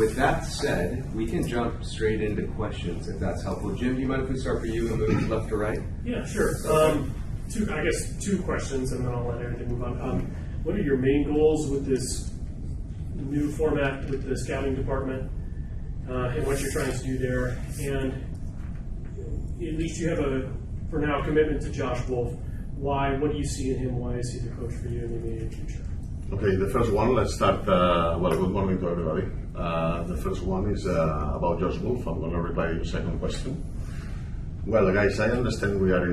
With that said, we can jump straight into questions if that's helpful. Jim, do you mind if we start for you and move left to right? Yeah, sure. Two questions, and then I'll let everything move on. What are your main goals with this new format with the scouting department, and what you're trying to do there? And at least you have for now, commitment to Josh Wolf. Why? What do you see in him? Why is he the coach for you in the immediate future? Okay, the first one, let's start. Good morning to everybody. The first one is about Josh Wolf. I'm going to reply to your second question. Well, guys, I understand we are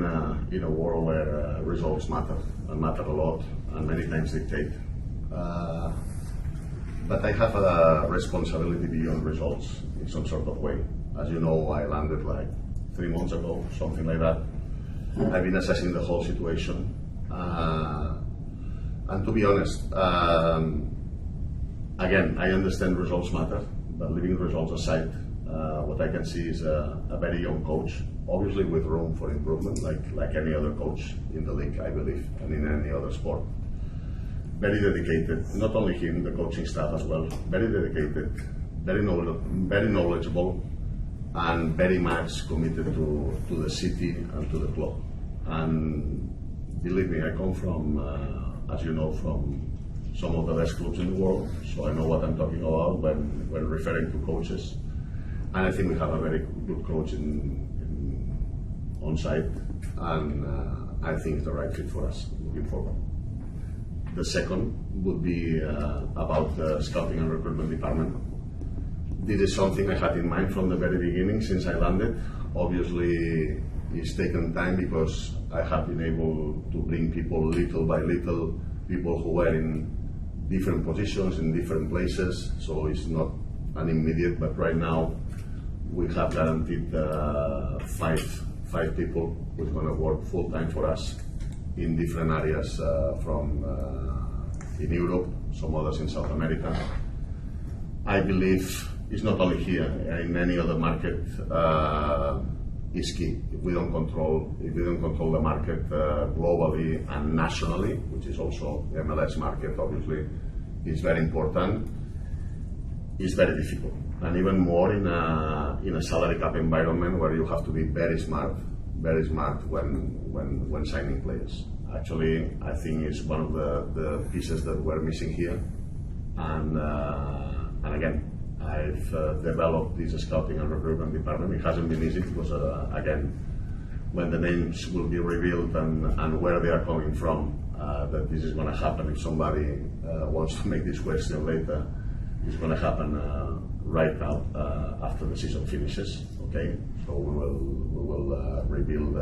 in a world where results matter, and matter a lot, and many times dictate. But I have a responsibility beyond results in some sort of way. As you know, I landed like 3 months ago, something like that. I've been assessing the whole situation. And to be honest, again, I understand results matter, but leaving results aside, what I can see is a very young coach, obviously with room for improvement, like any other coach in the league, I believe, and in any other sport. Very dedicated, not only him, the coaching staff as well, very dedicated, very knowledgeable, and very much committed to the city and to the club. And believe me, I come from, as you know, from some of the best clubs in the world, so I know what I'm talking about when referring to coaches. And I think we have a very good coach on site, and I think it's the right fit for us looking forward. The second would be about the scouting and recruitment department. This is something I had in mind from the very beginning since I landed. Obviously, it's taken time because I have been able to bring people little by little, people who were in different positions in different places, so it's not an immediate, but right now we have guaranteed five people who are going to work full time for us in different areas in Europe, some others in South America. I believe it's not only here, in any other market is key. If we don't control the market globally and nationally, which is also the MLS market, obviously, is very important. It's very difficult, and even more in a salary cap environment where you have to be very smart when signing players. Actually, I think it's one of the pieces that we're missing here, and again, I've developed this scouting and recruitment department. It hasn't been easy because, again, when the names will be revealed and where they are coming from, that this is going to happen. If somebody wants to make this question later, it's going to happen right now after the season finishes. Okay, so we will reveal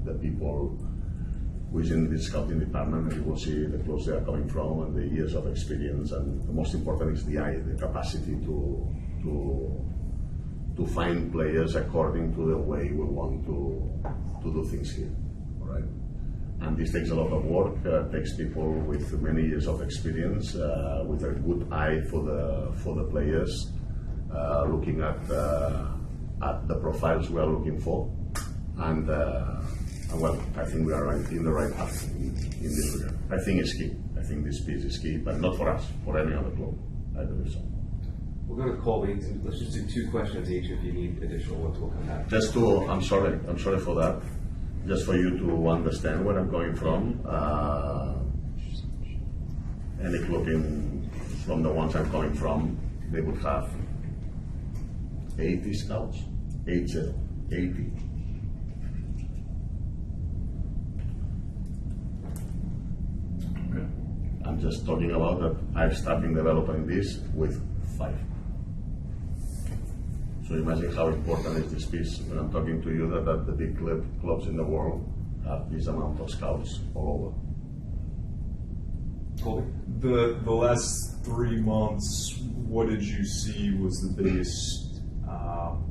the people within the scouting department, and you will see the clubs they are coming from and the years of experience, and the most important is the capacity to find players according to the way we want to do things here. All right, and this takes a lot of work. Takes people with many years of experience, with a good eye for the players, looking at the profiles we are looking for, and well, I think we are in the right path in this regard. I think it's key. I think this piece is key, but not for us, for any other club. I believe so. We'll go to Colby. Let's just do 2 questions each. If you need additional ones, we'll come back. I'm sorry for that. Just for you to understand where I'm going from. Any club from the ones I'm coming from, they would have 80 scouts, 80. I'm just talking about that I've started developing this with 5. So imagine how important is this piece when I'm talking to you that the big clubs in the world have this amount of scouts all over. Colby? The last 3 months, what did you see was the biggest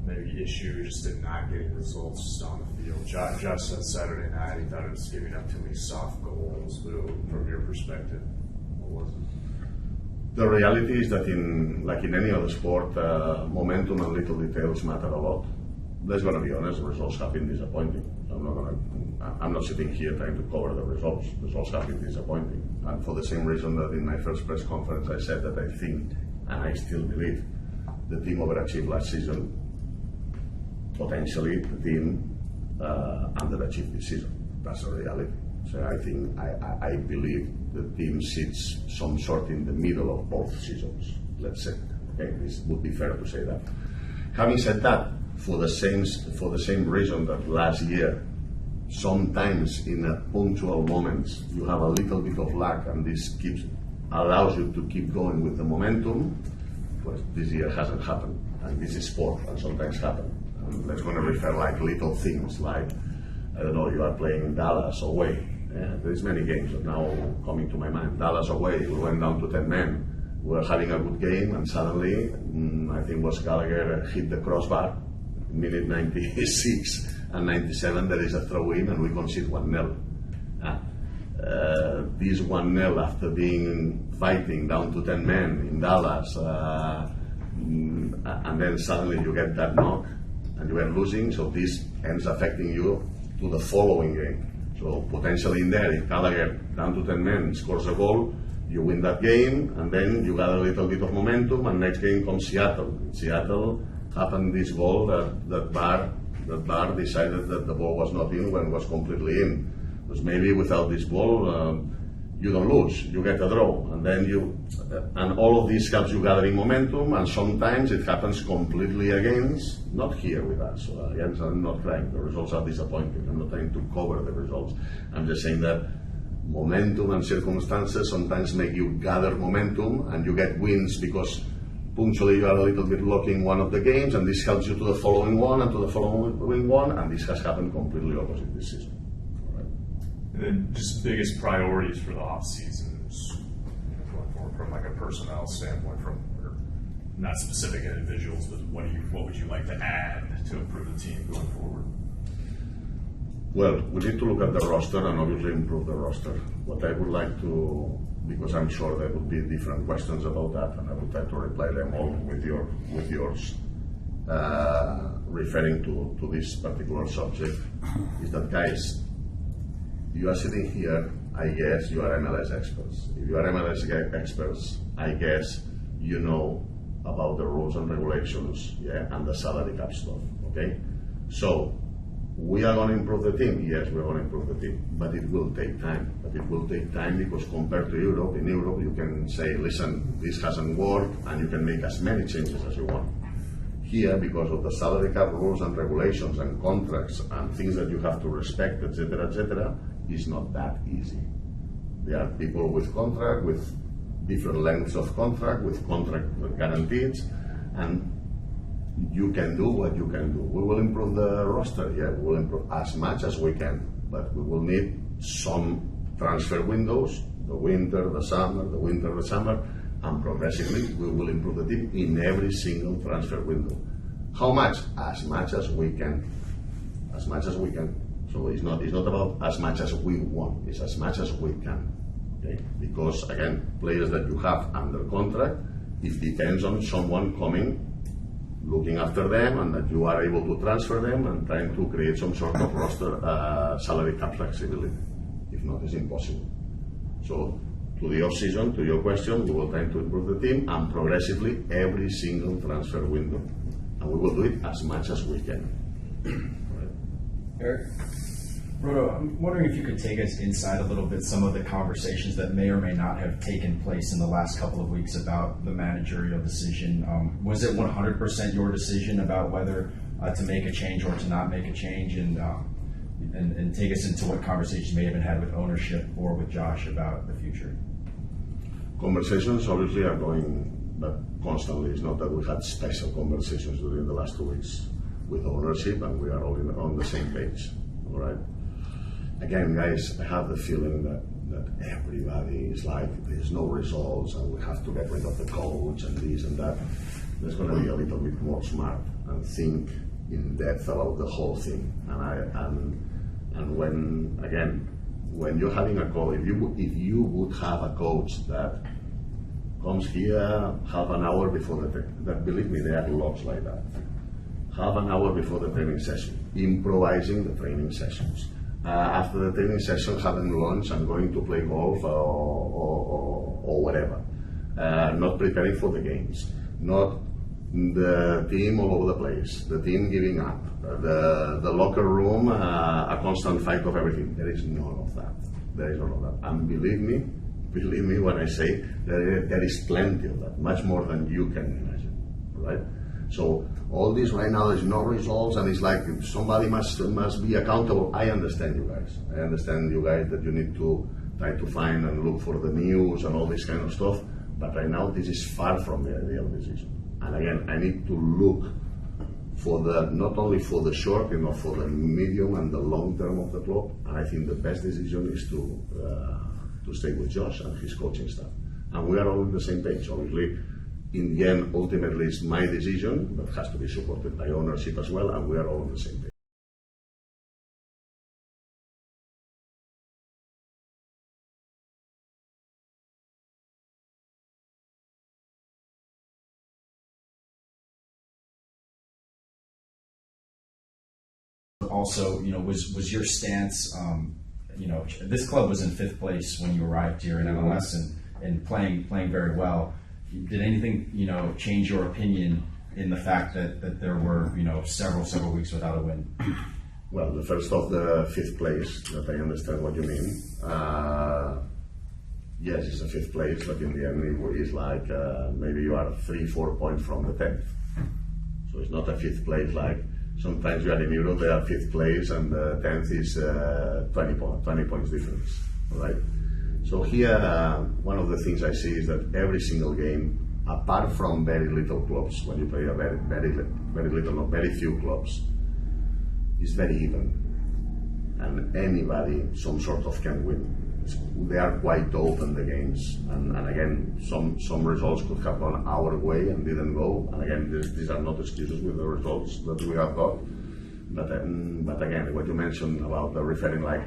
maybe issue just in not getting results on the field? Josh said Saturday night he thought it was giving up too many soft goals, but from your perspective, what was it? The reality is that in any other sport, momentum and little details matter a lot. Let's going to be honest, the results have been disappointing. I'm not sitting here trying to cover the results. The results have been disappointing. And for the same reason that in my first press conference I said that I think, and I still believe, the team overachieved last season, potentially the team underachieved this season. That's the reality. So I think, I believe the team sits some sort in the middle of both seasons, let's say. Okay, this would be fair to say that. Having said that, for the same reason that last year, sometimes in a punctual moments, you have a little bit of luck and this allows you to keep going with the momentum. But this year hasn't happened, and this is sport, and sometimes happen. And let's going to refer like little things, like, I don't know, you are playing Dallas away. Yeah, there's many games that now coming to my mind. Dallas away, we went down to 10 men. We were having a good game, and suddenly, I think was Gallagher hit the crossbar, minute 96 and 97, there is a throw-in, and we concede 1-0. This 1-0 after being fighting down to 10 men in Dallas, and then suddenly you get that knock, and you are losing, so this ends affecting you to the following game. So potentially in there, if Gallagher down to 10 men scores a goal, you win that game, and then you got a little bit of momentum, and next game comes Seattle. In Seattle happened this goal that Barr decided that the ball was not in when it was completely in. Because maybe without this ball, you don't lose, you get a draw, and then and all of this helps you gathering momentum, and sometimes it happens completely against, not here with us. So again, I'm not crying, the results are disappointing, I'm not trying to cover the results. I'm just saying that momentum and circumstances sometimes make you gather momentum, and you get wins because punctually you are a little bit locking one of the games, and this helps you to the following one and to the following one, and this has happened completely opposite this season. And then just biggest priorities for the off seasons going forward from like a personnel standpoint, from or not specific individuals, but what would you like to add to improve the team going forward? Well, we need to look at the roster and obviously improve the roster. What I would like to, because I'm sure there would be different questions about that, and I will try to reply them all with yours. Referring to this particular subject, is that, guys, you are sitting here, I guess you are MLS experts. If you are MLS experts, I guess you know about the rules and regulations, yeah, and the salary cap stuff, okay? So, we are going to improve the team. Yes, we're going to improve the team, but it will take time. But it will take time because compared to Europe, in Europe you can say, listen, this hasn't worked, and you can make as many changes as you want. Here, because of the salary cap rules and regulations and contracts and things that you have to respect, etc., is not that easy. There are people with contract, with different lengths of contract, with contract guarantees, and you can do what you can do. We will improve the roster, yeah, we will improve as much as we can, but we will need some transfer windows, the winter, the summer, and progressively we will improve the team in every single transfer window. How much? As much as we can. As much as we can. So it's not about as much as we want, it's as much as we can. Okay? Because again, players that you have under contract, it depends on someone coming, looking after them, and that you are able to transfer them and trying to create some sort of roster salary cap flexibility. If not, it's impossible. So to the off-season, to your question, we will try to improve the team and progressively every single transfer window. And we will do it as much as we can. Eric? Rodo, I'm wondering if you could take us inside a little bit some of the conversations that may or may not have taken place in the last couple of weeks about the managerial decision. Was it 100% your decision about whether to make a change or to not make a change? And take us into what conversations may have been had with ownership or with Josh about the future. Conversations obviously are going constantly. It's not that we had special conversations during the last 2 weeks with ownership and we are all on the same page. All right. Again, guys, I have the feeling that everybody is like, there's no results and we have to get rid of the coach and this and that. There's going to be a little bit more smart and think in depth about the whole thing. And when you're having a call, if you would have a coach that comes here half an hour before that, believe me, there are lots like that. Half an hour before the training session, improvising the training sessions. After the training session, having lunch and going to play golf or whatever. Not preparing for the games. Not the team all over the place, the team giving up, the locker room, a constant fight of everything. There is none of that. There is none of that. And believe me when I say there is plenty of that, much more than you can imagine, right? So all this right now, there's no results, and it's like somebody must be accountable. I understand you guys. I understand you guys that you need to try to find and look for the news and all this kind of stuff. But right now, this is far from the ideal decision. And again, I need to look for not only for the short, for the medium and the long term of the club. And I think the best decision is to stay with Josh and his coaching staff. And we are all on the same page. Obviously, in the end, ultimately, it's my decision, but has to be supported by ownership as well, and we are all on the same page. Also, was your stance, this club was in 5th place when you arrived here in MLS and playing very well. Did anything, change your opinion in the fact that there were, several weeks without a win? Well, the first of the 5th place, that I understand what you mean. Yes, it's a 5th place, but in the end it's like maybe you are 3-4 points from the 10th. So it's not a 5th place like sometimes you are in Europe, they are 5th place and the 10th is 20 points difference, right? So here, one of the things I see is that every single game, apart from very little clubs, when you play a very few clubs, is very even. And anybody, some sort of can win. They are quite open, the games. And again, some results could have gone our way and didn't go. And again, these are not excuses with the results that we have got. But again, what you mentioned about the referring, like,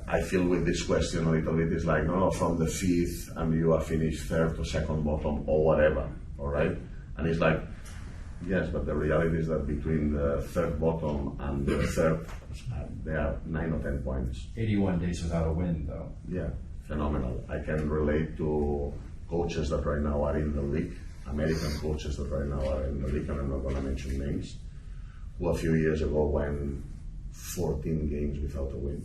I feel with this question a little bit is like, no, from the 5th and you are finished 3rd or 2nd bottom or whatever, all right? And it's like, yes, but the reality is that between the 3rd bottom and the 3rd, there are 9 or 10 points. 81 days without a win, though. Yeah, phenomenal. I can relate to coaches that right now are in the league, American coaches that right now are in the league, and I'm not going to mention names, who a few years ago went 14 games without a win.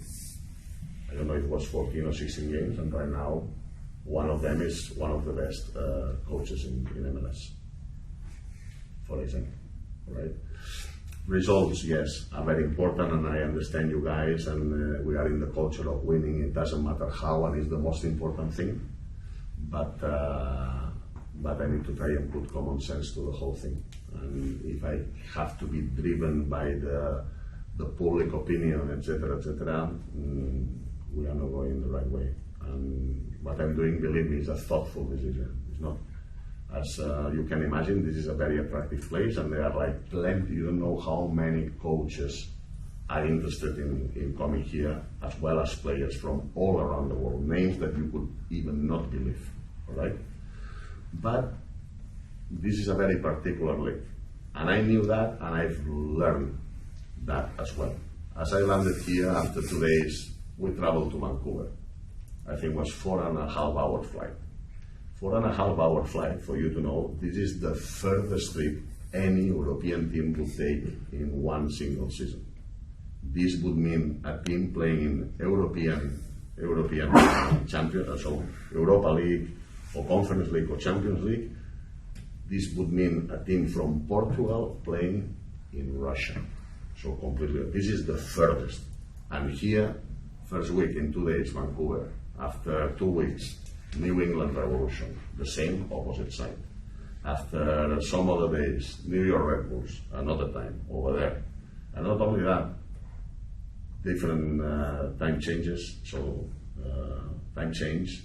I don't know if it was 14 or 16 games, and right now, one of them is one of the best coaches in MLS, for example, right? Results, yes, are very important, and I understand you guys, and we are in the culture of winning. It doesn't matter how, and it's the most important thing. But I need to try and put common sense to the whole thing. And if I have to be driven by the public opinion, etc., we are not going the right way. And what I'm doing, believe me, is a thoughtful decision. It's not, as you can imagine, this is a very attractive place, and there are like plenty. You don't know how many coaches are interested in coming here, as well as players from all around the world, names that you could even not believe, all right? But this is a very particular league, and I knew that, and I've learned that as well. As I landed here, after 2 days, we traveled to Vancouver. I think it was 4.5-hour flight. 4.5-hour flight, for you to know, this is the furthest trip any European team would take in one single season. This would mean a team playing in European Champions, so Europa League or Conference League or Champions League. This would mean a team from Portugal playing in Russia. So completely, this is the furthest. And here, first week in 2 days, Vancouver. After 2 weeks, New England Revolution, the same opposite side. After some other days, New York Red Bulls, another time over there. And not only that, different time changes, so time change,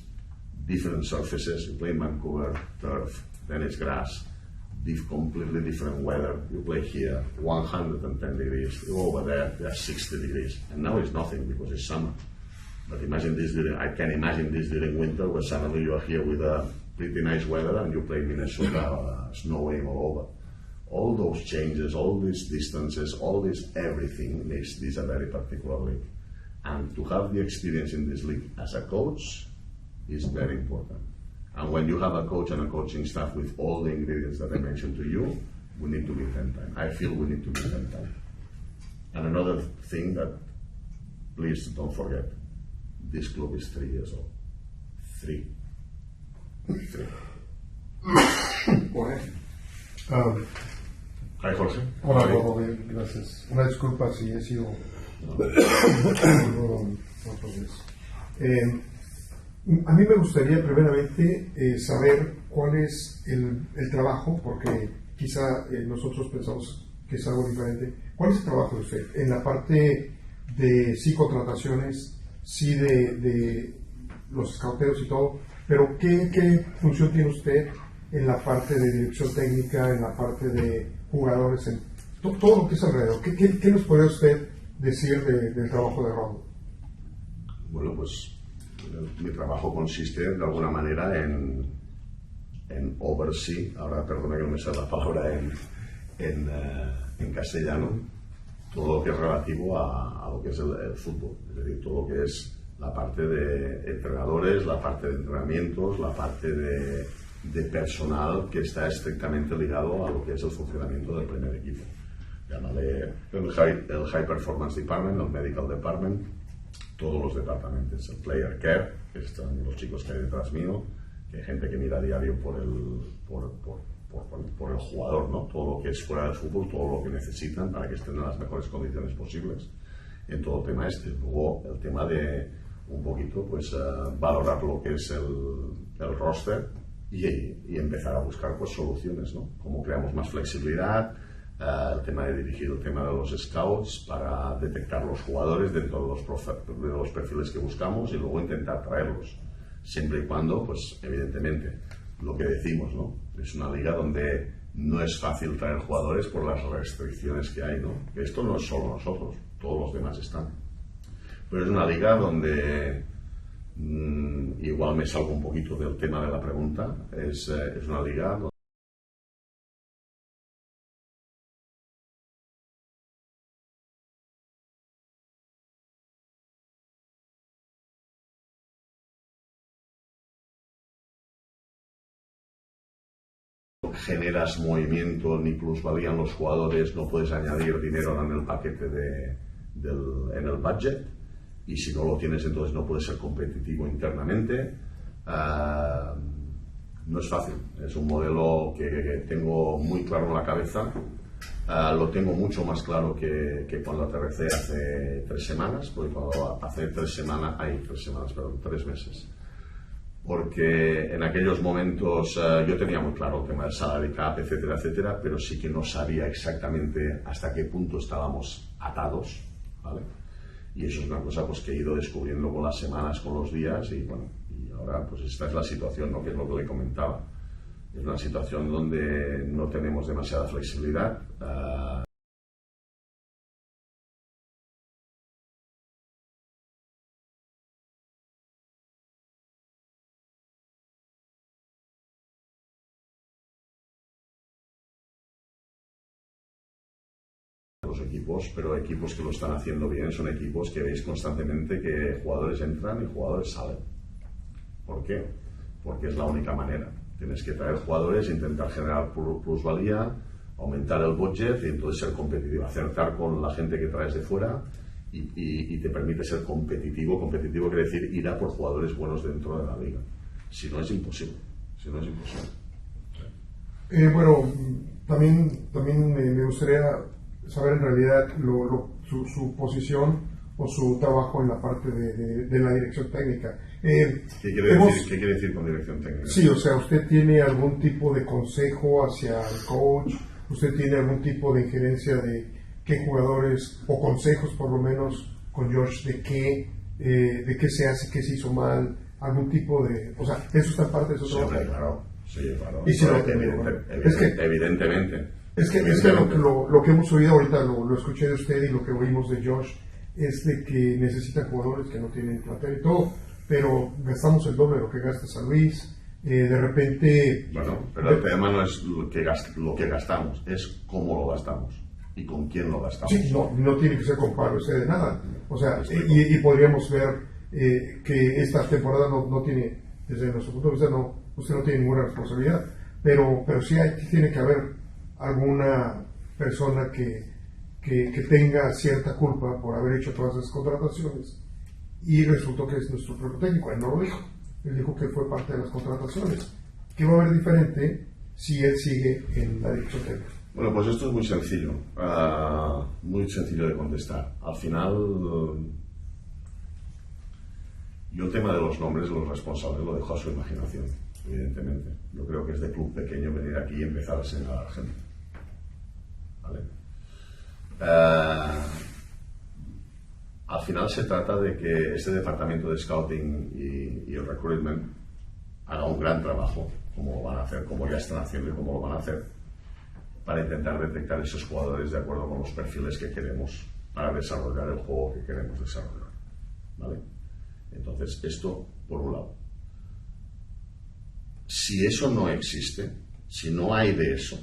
different surfaces. You play in Vancouver, turf, then it's grass, completely different weather. You play here, 110 degrees, you go over there, there's 60 degrees. And now it's nothing because it's summer. But imagine this I can imagine this during winter, where suddenly you are here with a pretty nice weather and you play Minnesota, snowing all over. All those changes, all these distances, all this everything makes this a very particular league. And to have the experience in this league as a coach is very important. And when you have a coach and a coaching staff with all the ingredients that I mentioned to you, we need to meet 10 times. I feel we need to meet 10 times. And another thing that, please don't forget, this club is 3 years old. 3. Jorge. Hi, Jorge. Hola, Hi. Rodolfo, bien, gracias. Una disculpa si he sido rudo otras veces. A mí me gustaría primeramente saber cuál es el trabajo, porque quizá nosotros pensamos que es algo diferente. ¿Cuál es el trabajo de usted? En la parte de psicotrataciones, sí de los escauteos y todo, pero ¿qué función tiene usted en la parte de dirección técnica, en la parte de jugadores, en todo lo que es alrededor? ¿Qué nos podría usted decir del trabajo de Ron? Bueno, pues mi trabajo consiste de alguna manera en oversee, ahora perdona que no me sale la palabra en castellano, todo lo que es relativo a lo que es el fútbol, es decir, todo lo que es la parte de entrenadores, la parte de entrenamientos, la parte de personal que está estrictamente ligado a lo que es el funcionamiento del primer equipo. Llámale el High Performance Department, el Medical Department, todos los departamentos, el Player Care, que están los chicos que hay detrás mío, que hay gente que mira a diario por el jugador, ¿no? Todo lo que es fuera del fútbol, todo lo que necesitan para que estén en las mejores condiciones posibles en todo el tema este. Luego el tema de un poquito pues valorar lo que es el roster y empezar a buscar pues soluciones, ¿no? Cómo creamos más flexibilidad, el tema de dirigir el tema de los scouts para detectar los jugadores dentro de los perfiles que buscamos y luego intentar traerlos, siempre y cuando, pues evidentemente, lo que decimos, ¿no? Es una liga donde no es fácil traer jugadores por las restricciones que hay, ¿no? Esto no es solo nosotros, todos los demás están. Pero es una liga donde, igual me salgo un poquito del tema de la pregunta, es una liga donde generas movimiento ni plusvalía en los jugadores, no puedes añadir dinero en el paquete en el budget, y si no lo tienes entonces no puedes ser competitivo internamente. No es fácil, es un modelo que tengo muy claro en la cabeza, lo tengo mucho más claro que cuando aterricé hace 3 semanas, porque cuando hace 3 meses, porque en aquellos momentos yo tenía muy claro el tema del salary cap, etcétera, etcétera, pero sí que no sabía exactamente hasta qué punto estábamos atados, ¿vale? Y eso es una cosa pues que he ido descubriendo con las semanas, con los días, y bueno, y ahora pues esta es la situación, ¿no? Que es lo que le comentaba. Es una situación donde no tenemos demasiada flexibilidad. Los equipos, pero equipos que lo están haciendo bien son equipos que veis constantemente que jugadores entran y jugadores salen. ¿Por qué? Porque es la única manera. Tienes que traer jugadores, intentar generar plusvalía, aumentar el budget y entonces ser competitivo, acertar con la gente que traes de fuera y te permite ser competitivo. Competitivo quiere decir ir a por jugadores buenos dentro de la liga. Si no es imposible. Bueno, también me gustaría saber en realidad su posición o su trabajo en la parte de la dirección técnica. ¿Qué quiere decir con dirección técnica? Sí, o sea, ¿usted tiene algún tipo de consejo hacia el coach? ¿Usted tiene algún tipo de injerencia de qué jugadores, o consejos por lo menos con Josh de qué se hace, qué se hizo mal? Algún tipo de... O sea, eso está en parte de su trabajo. Sí, claro. Y si Evidentemente. Es que lo que hemos oído ahorita, lo escuché de usted y lo que oímos de Josh, es de que necesitan jugadores que no tienen plantel y todo, pero gastamos el doble de lo que gasta San Luis. De repente... Bueno, pero el tema no es lo que gastamos, es cómo lo gastamos y con quién lo gastamos. Sí, no tiene que ser comparable usted de nada. O sea, y podríamos ver que esta temporada no tiene, desde nuestro punto de vista, usted no tiene ninguna responsabilidad. Pero sí tiene que haber alguna persona que tenga cierta culpa por haber hecho todas esas contrataciones. Y resultó que es nuestro propio técnico. Él no lo dijo. Él dijo que fue parte de las contrataciones. ¿Qué va a haber diferente si él sigue en la dirección técnica? Bueno, pues esto es muy sencillo de contestar. Al final, yo el tema de los nombres de los responsables lo dejo a su imaginación, evidentemente. Yo creo que es de club pequeño venir aquí y empezar a señalar a la gente. ¿Vale? Al final se trata de que este departamento de scouting y el recruitment haga un gran trabajo, como lo van a hacer, como ya están haciendo y como lo van a hacer, para intentar detectar esos jugadores de acuerdo con los perfiles que queremos para desarrollar el juego que queremos desarrollar. ¿Vale? Entonces, esto por un lado. Si eso no existe, si no hay de eso,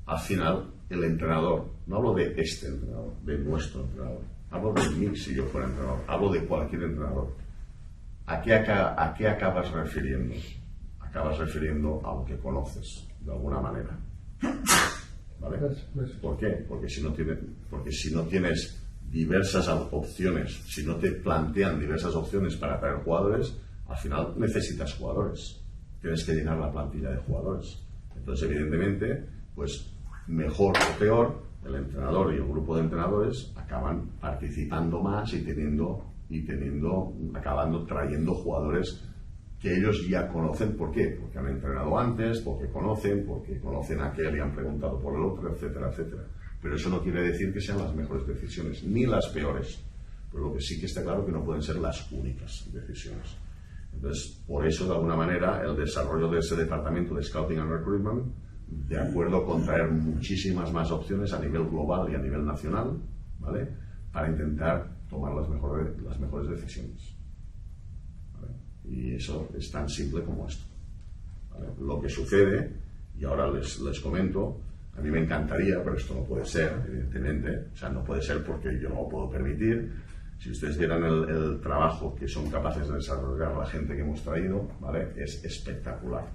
al final el entrenador, no hablo de este entrenador, de nuestro entrenador, hablo de mí si yo fuera entrenador, hablo de cualquier entrenador. ¿A qué acabas refiriendo? Acabas refiriendo a lo que conoces, de alguna manera. ¿Vale? ¿Por qué? Porque si no tienes diversas opciones, si no te plantean diversas opciones para traer jugadores, al final necesitas jugadores. Tienes que llenar la plantilla de jugadores. Entonces, evidentemente, pues mejor o peor, el entrenador y el grupo de entrenadores acaban participando más y acabando trayendo jugadores que ellos ya conocen. ¿Por qué? Porque han entrenado antes, porque conocen a aquel y han preguntado por el otro, etcétera, etcétera. Pero eso no quiere decir que sean las mejores decisiones, ni las peores. Pero lo que sí que está claro que no pueden ser las únicas decisiones. Entonces, por eso, de alguna manera, el desarrollo de ese departamento de Scouting and Recruitment, de acuerdo con traer muchísimas más opciones a nivel global y a nivel nacional, ¿vale? Para intentar tomar las mejores decisiones. ¿Vale? Y eso es tan simple como esto. ¿Vale? Lo que sucede, y ahora les comento, a mí me encantaría, pero esto no puede ser, evidentemente, o sea, no puede ser porque yo no lo puedo permitir. Si ustedes vieran el trabajo que son capaces de desarrollar la gente que hemos traído, ¿vale? Es espectacular,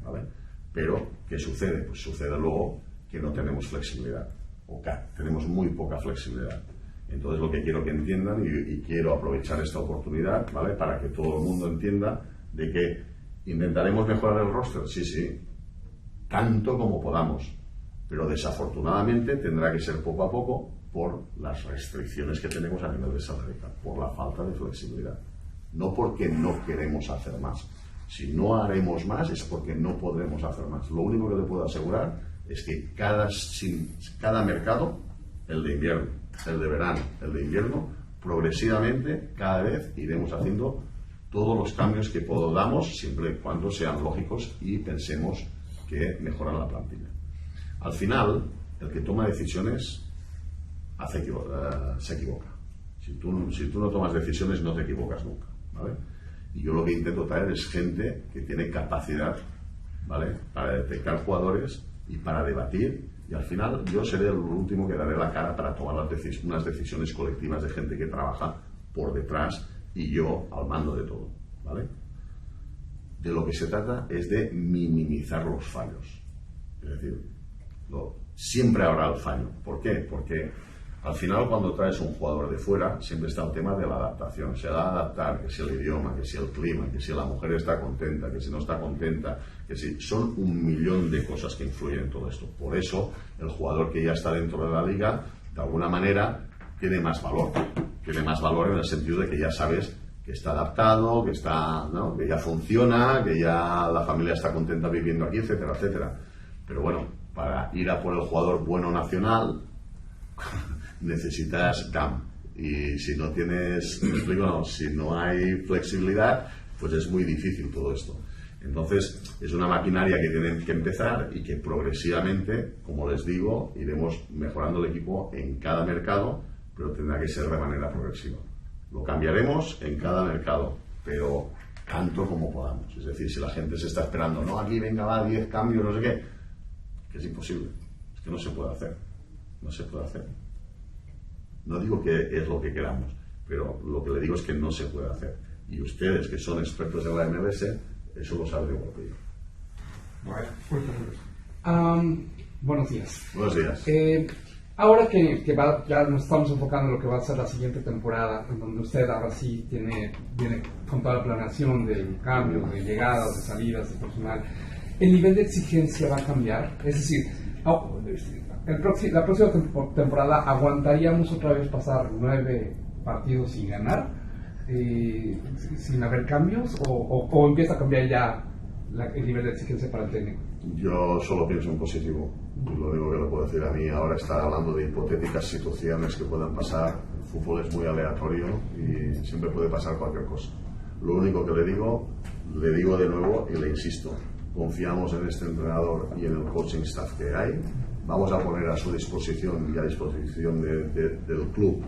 ¿vale? Pero, ¿qué sucede? Pues sucede luego que no tenemos flexibilidad, o tenemos muy poca flexibilidad. Entonces, lo que quiero que entiendan, y quiero aprovechar esta oportunidad, ¿vale? Para que todo el mundo entienda de que intentaremos mejorar el roster, sí, tanto como podamos, pero desafortunadamente tendrá que ser poco a poco por las restricciones que tenemos a nivel de salarial, por la falta de flexibilidad, no porque no queremos hacer más. Si no haremos más es porque no podremos hacer más. Lo único que le puedo asegurar es que cada mercado, el de invierno, el de verano, el de invierno, progresivamente cada vez iremos haciendo todos los cambios que podamos, siempre y cuando sean lógicos y pensemos que mejoran la plantilla. Al final, el que toma decisiones se equivoca. Si tú no tomas decisiones, no te equivocas nunca, ¿vale? Y yo lo que intento traer es gente que tiene capacidad, ¿vale? Para detectar jugadores y para debatir, y al final yo seré el último que daré la cara para tomar unas decisiones colectivas de gente que trabaja por detrás y yo al mando de todo, ¿vale? De lo que se trata es de minimizar los fallos. Es decir, siempre habrá el fallo. ¿Por qué? Porque al final, cuando traes un jugador de fuera, siempre está el tema de la adaptación. Se va a adaptar, que si el idioma, que si el clima, que si la mujer está contenta, que si no está contenta, que si... Son 1.000.000 de cosas que influyen en todo esto. Por eso, el jugador que ya está dentro de la liga, de alguna manera, tiene más valor. Tiene más valor en el sentido de que ya sabes que está adaptado, que está, ¿no? Que ya funciona, que ya la familia está contenta viviendo aquí, etcétera, etcétera. Pero bueno, para ir a por el jugador bueno nacional necesitas CAM, y si no tienes, me explico, no, si no hay flexibilidad, pues es muy difícil todo esto. Entonces es una maquinaria que tiene que empezar y que progresivamente, como les digo, iremos mejorando el equipo en cada mercado, pero tendrá que ser de manera progresiva. Lo cambiaremos en cada mercado, pero tanto como podamos. Es decir, si la gente se está esperando, no, aquí venga, va, 10 cambios, no sé qué, que es imposible, es que no se puede hacer, no se puede hacer. No digo que es lo que queramos, pero lo que le digo es que no se puede hacer. Y ustedes, que son expertos en la MLS, Eso lo sabe igual que yo. Buenos días. Buenos días. Ahora que ya nos estamos enfocando en lo que va a ser la siguiente temporada, en donde usted ahora sí viene con toda la planeación de cambios, de llegadas, de salidas, de personal, ¿el nivel de exigencia va a cambiar? Es decir, la próxima temporada, ¿aguantaríamos otra vez pasar 9 partidos sin ganar, sin haber cambios, o empieza a cambiar ya el nivel de exigencia para el técnico? Yo solo pienso en positivo. Lo único que le puedo decir a mí ahora, estar hablando de hipotéticas situaciones que puedan pasar. El fútbol es muy aleatorio y siempre puede pasar cualquier cosa. Lo único que le digo de nuevo y le insisto, confiamos en este entrenador y en el coaching staff que hay. Vamos a poner a su disposición y a disposición del club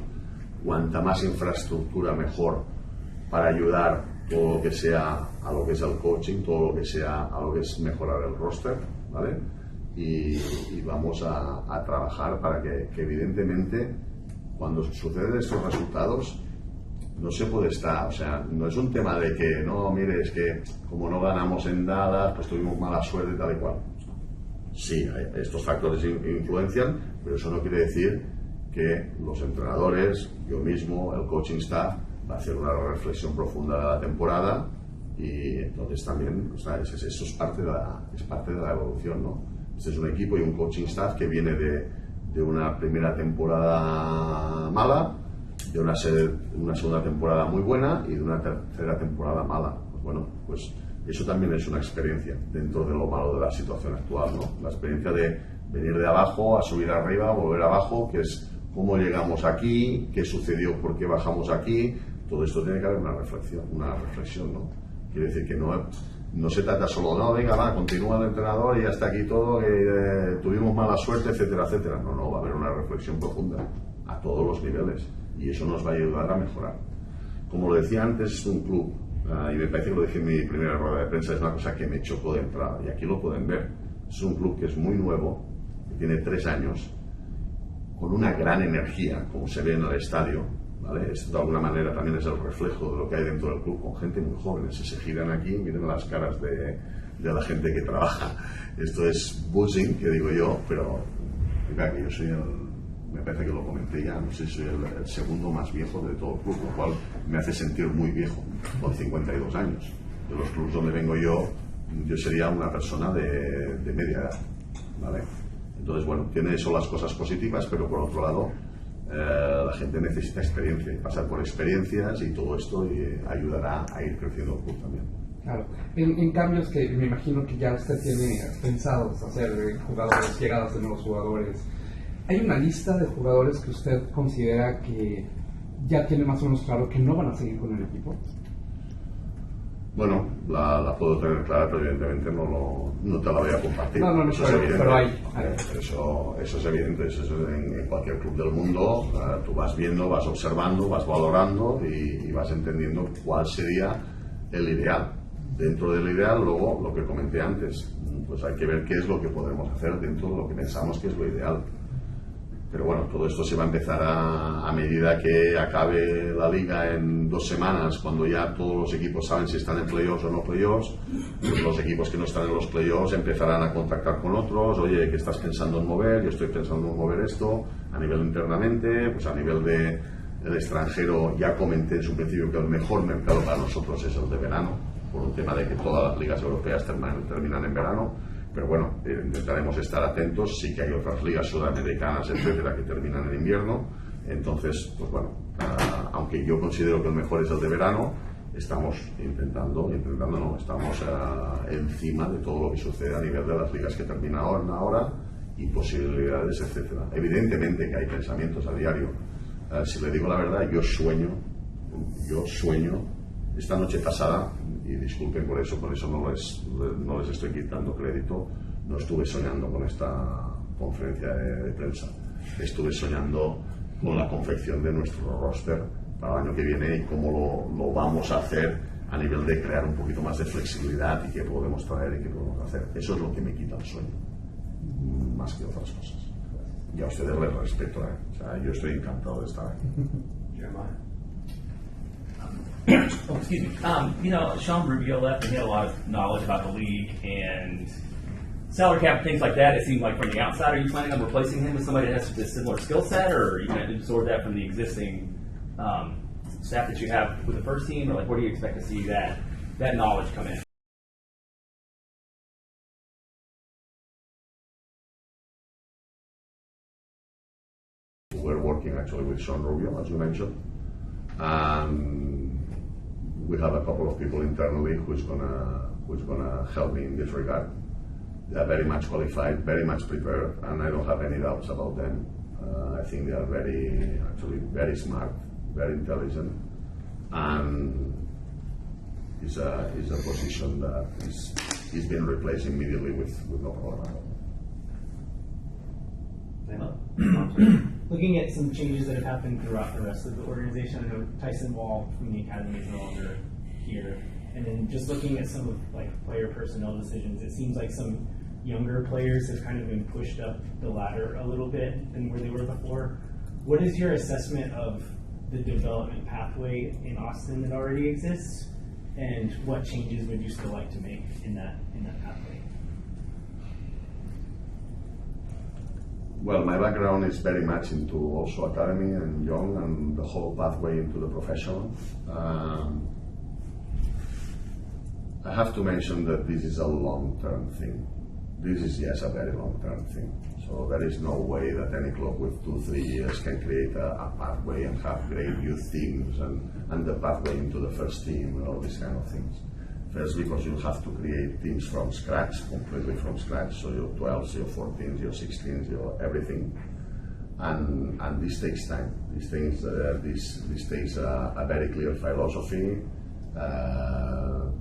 cuanta más infraestructura mejor para ayudar todo lo que sea a lo que es el coaching, todo lo que sea a lo que es mejorar el roster, ¿vale? Y vamos a trabajar para que evidentemente cuando suceden estos resultados no se puede estar, o sea, no es un tema de que no, mire, es que como no ganamos en Dallas, pues tuvimos mala suerte y tal y cual. Sí, estos factores influencian, pero eso no quiere decir que los entrenadores, yo mismo, el coaching staff, va a hacer una reflexión profunda de la temporada y entonces también, o sea, eso es parte de la evolución, ¿no? Este es un equipo y un coaching staff que viene de una primera temporada mala, de una segunda temporada muy buena y de una tercera temporada mala. Pues bueno, pues eso también es una experiencia dentro de lo malo de la situación actual, ¿no? La experiencia de venir de abajo a subir arriba, volver abajo, que es cómo llegamos aquí, qué sucedió, por qué bajamos aquí. Todo esto tiene que haber una reflexión, ¿no? Quiere decir que no se trata solo, no, venga, va, continúa el entrenador y hasta aquí todo, tuvimos mala suerte, etcétera, etcétera. No, va a haber una reflexión profunda a todos los niveles y eso nos va a ayudar a mejorar. Como lo decía antes, es un club, y me parece que lo dije en mi primera rueda de prensa, es una cosa que me chocó de entrada y aquí lo pueden ver. Es un club que es muy nuevo, que tiene 3 años, con una gran energía, como se ve en el estadio, ¿vale? Esto de alguna manera también es el reflejo de lo que hay dentro del club, con gente muy joven. Si se giran aquí, miren las caras de la gente que trabaja. Esto es buzzing, que digo yo, pero mira, que yo soy me parece que lo comenté ya, no sé si soy el segundo más viejo de todo el club, lo cual me hace sentir muy viejo, con 52 años. De los clubes donde vengo yo sería una persona de media edad, ¿vale? Entonces, bueno, tiene eso las cosas positivas, pero por otro lado, la gente necesita experiencia y pasar por experiencias y todo esto ayudará a ir creciendo el club también. Claro. En cambios que me imagino que ya usted tiene pensados hacer, jugadores, llegadas de nuevos jugadores, ¿hay una lista de jugadores que usted considera que ya tiene más o menos claro que no van a seguir con el equipo? Bueno, la puedo tener clara, pero evidentemente no te la voy a compartir. No, eso es evidente. Pero hay. Eso es evidente, eso es en cualquier club del mundo. Tú vas viendo, vas observando, vas valorando y vas entendiendo cuál sería el ideal. Dentro del ideal, luego, lo que comenté antes, pues hay que ver qué es lo que podemos hacer dentro de lo que pensamos que es lo ideal. Pero bueno, todo esto se va a empezar a medida que acabe la liga en 2 semanas, cuando ya todos los equipos saben si están en playoffs o no playoffs. Los equipos que no están en los playoffs empezarán a contactar con otros. Oye, ¿qué estás pensando en mover? Yo estoy pensando en mover esto a nivel internamente, pues a nivel del extranjero. Ya comenté en su principio que el mejor mercado para nosotros es el de verano, por un tema de que todas las ligas europeas terminan en verano. Pero bueno, intentaremos estar atentos. Sí que hay otras ligas sudamericanas, etcétera, que terminan en invierno. Entonces, pues bueno, aunque yo considero que el mejor es el de verano, estamos estamos encima de todo lo que sucede a nivel de las ligas que terminan ahora y posibilidades, etcétera. Evidentemente que hay pensamientos a diario. Si le digo la verdad, yo sueño. Esta noche pasada, y disculpen por eso no les estoy quitando crédito, no estuve soñando con esta conferencia de prensa. Estuve soñando con la confección de nuestro roster para el año que viene y cómo lo vamos a hacer a nivel de crear un poquito más de flexibilidad y qué podemos traer y qué podemos hacer. Eso es lo que me quita el sueño, más que otras cosas. Y a ustedes les respeto, O sea, yo estoy encantado de estar aquí. Oh, excuse me. Sean Rubio left, and he had a lot of knowledge about the league and salary cap, things like that. It seems like from the outside, are you planning on replacing him with somebody that has a similar skill set, or are you going to absorb that from the existing staff that you have with the first team, or like where do you expect to see that knowledge come in? We're working actually with Sean Rubio, as you mentioned. We have a couple of people internally who's gonna help me in this regard. They're very much qualified, very much prepared, and I don't have any doubts about them. I think they are very smart, very intelligent, and is a position that is being replaced immediately with no problem. Looking at some changes that have happened throughout the rest of the organization, I know Tyson Wall from the academy is no longer here, and then just looking at some of player personnel decisions, it seems like some younger players have kind of been pushed up the ladder a little bit than where they were before. What is your assessment of the development pathway in Austin that already exists, and what changes would you still like to make in that pathway? Well, my background is very much into also academy and young and the whole pathway into the professional. I have to mention that this is a long-term thing. This is, yes, a very long-term thing. So there is no way that any club with 2-3 years can create a pathway and have great youth teams and the pathway into the first team and all these kind of things. First, because you have to create teams from scratch, completely from scratch, so your 12s, your 14s, your 16s, your everything. And this takes time. This takes a very clear philosophy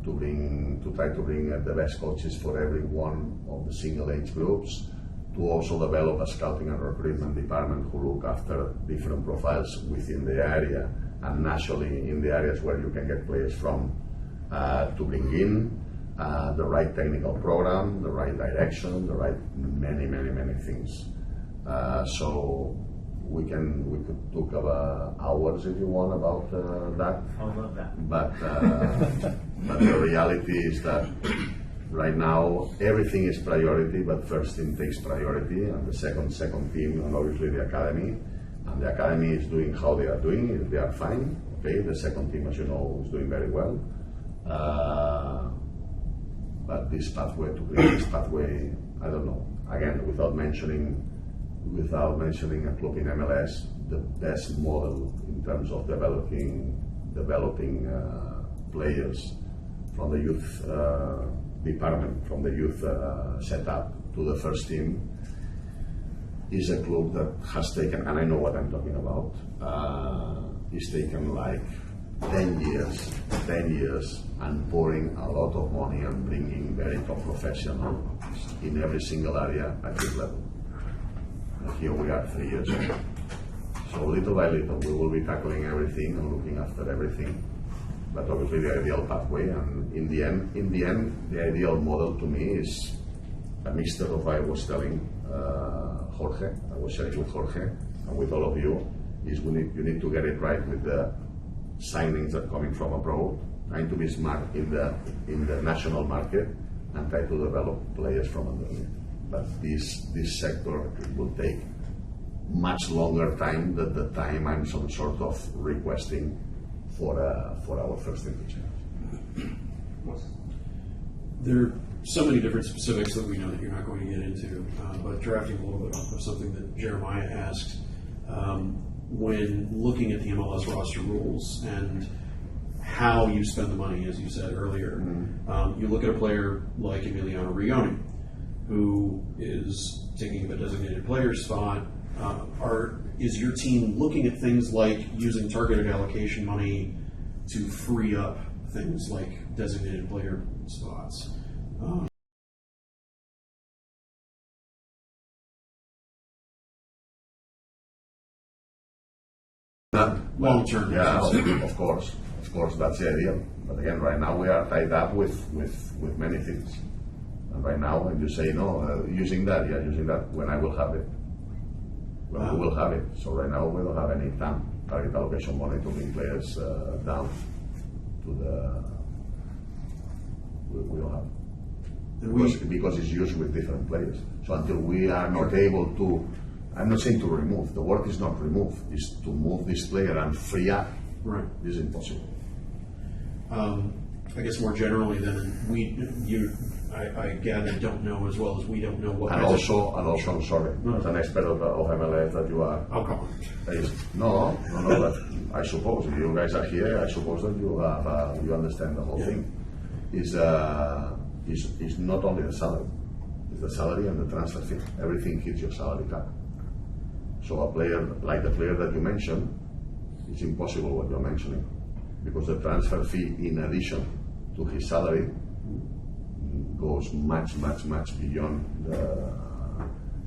to try to bring the best coaches for every one of the single age groups, to also develop a scouting and recruitment department who look after different profiles within the area and nationally in the areas where you can get players from. To bring in the right technical program, the right direction, the right many things. So we could talk about hours if you want about that. I would love that. But the reality is that right now everything is priority, but first team takes priority, and the second team, and obviously the academy. And the academy is doing how they are doing. They are fine. Okay, the second team, as you know, is doing very well. But this pathway, I don't know. Again, without mentioning a club in MLS, the best model in terms of developing players from the youth department, from the youth setup to the first team, is a club that has taken, and I know what I'm talking about, is taken like 10 years and pouring a lot of money and bringing very top professionals in every single area at this level. And here we are 3 years ago. So little by little we will be tackling everything and looking after everything. But obviously the ideal pathway, and in the end, the ideal model to me is a mixture of what I was telling Jorge, I was sharing with Jorge and with all of you, is you need to get it right with the signings that are coming from abroad, trying to be smart in the national market and try to develop players from underneath. But this sector will take much longer time than the time I'm some sort of requesting for our first team to change. There are so many different specifics that we know that you're not going to get into, but drafting a little bit off of something that Jeremiah asked, when looking at the MLS roster rules and how you spend the money, as you said earlier, you look at a player like Emiliano Rigoni, who is taking the designated player spot. Is your team looking at things like using targeted allocation money to free up things like designated player spots? Long term, yeah, of course, that's the ideal. But again, right now we are tied up with many things. And right now, when you say no, using that, when I will have it. When we will have it. So right now we don't have any target allocation money to bring players down. we don't have. And Because it's used with different players. So until we are not able to, I'm not saying to remove, the word is not remove, is to move this player and free up. right. This is impossible. I guess more generally, then I gather don't know as well as we don't know what. And also, I'm sorry, as an expert of MLS that you are. I'll call him. No, that I suppose if you guys are here, I suppose that you have, you understand the whole Yeah. thing. Is not only the salary, it's the salary and the transfer fee. Everything hits your salary cap. So a player like the player that you mentioned, it's impossible what you're mentioning, because the transfer fee in addition to his salary goes much beyond the.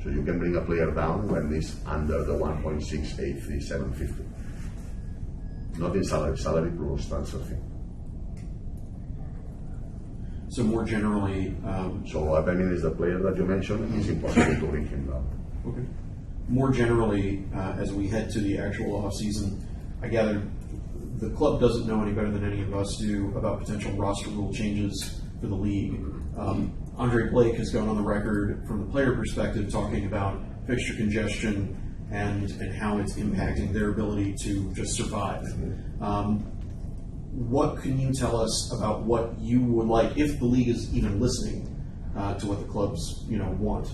So you can bring a player down when it's under the 1.683750. Not in salary plus transfer fee. So more generally, So what I mean is the player that you mentioned, it's impossible to bring him down. okay. More generally, as we head to the actual off season, I gather the club doesn't know any better than any of us do about potential roster rule changes for the league. Andre Blake has gone on the record from the player perspective talking about fixture congestion and how it's impacting their ability to just survive. What can you tell us about what you would like, if the league is even listening to what the clubs want?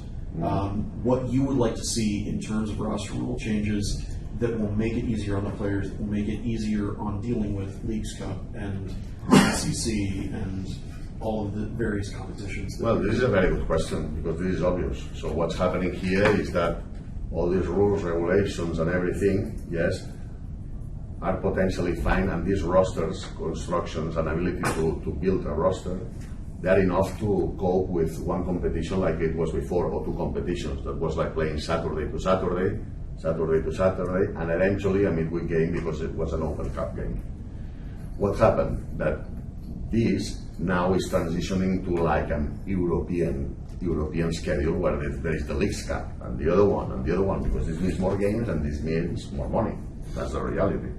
What you would like to see in terms of roster rule changes that will make it easier on the players, that will make it easier on dealing with Leagues Cup and SEC and all of the various competitions? Well, this is a very good question, because this is obvious. So what's happening here is that all these rules, regulations, and everything, yes, are potentially fine, and these rosters, constructions, and ability to build a roster, they're enough to cope with one competition like it was before, or two competitions that was like playing Saturday to Saturday, and eventually a midweek game because it was an Open Cup game. What happened? That this now is transitioning to like an European schedule where there is the Leagues Cup and the other one, because this means more games and this means more money. That's the reality.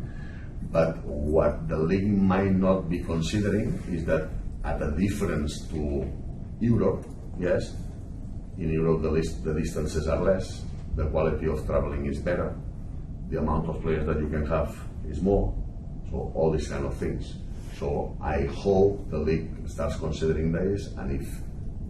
But what the league might not be considering is that at a difference to Europe, yes, in Europe the distances are less, the quality of traveling is better, the amount of players that you can have is more, so all these kind of things. So I hope the league starts considering this, and if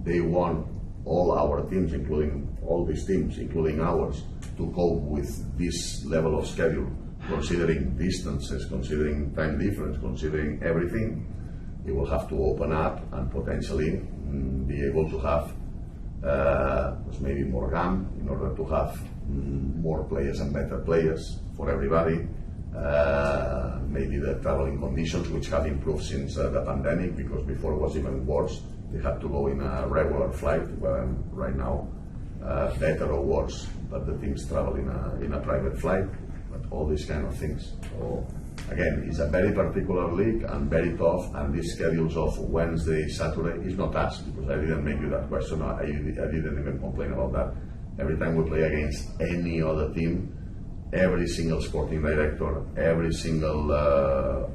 they want all our teams, including all these teams, including ours, to cope with this level of schedule, considering distances, considering time difference, considering everything, it will have to open up and potentially be able to have maybe more GAM in order to have more players and better players for everybody. Maybe the traveling conditions, which have improved since the pandemic, because before it was even worse. They had to go in a regular flight, where right now, better or worse, but the teams travel in a private flight. But all these kind of things. So again, it's a very particular league and very tough, and these schedules of Wednesday, Saturday is not us, because I didn't make you that question. I didn't even complain about that. Every time we play against any other team, every single sporting director, every single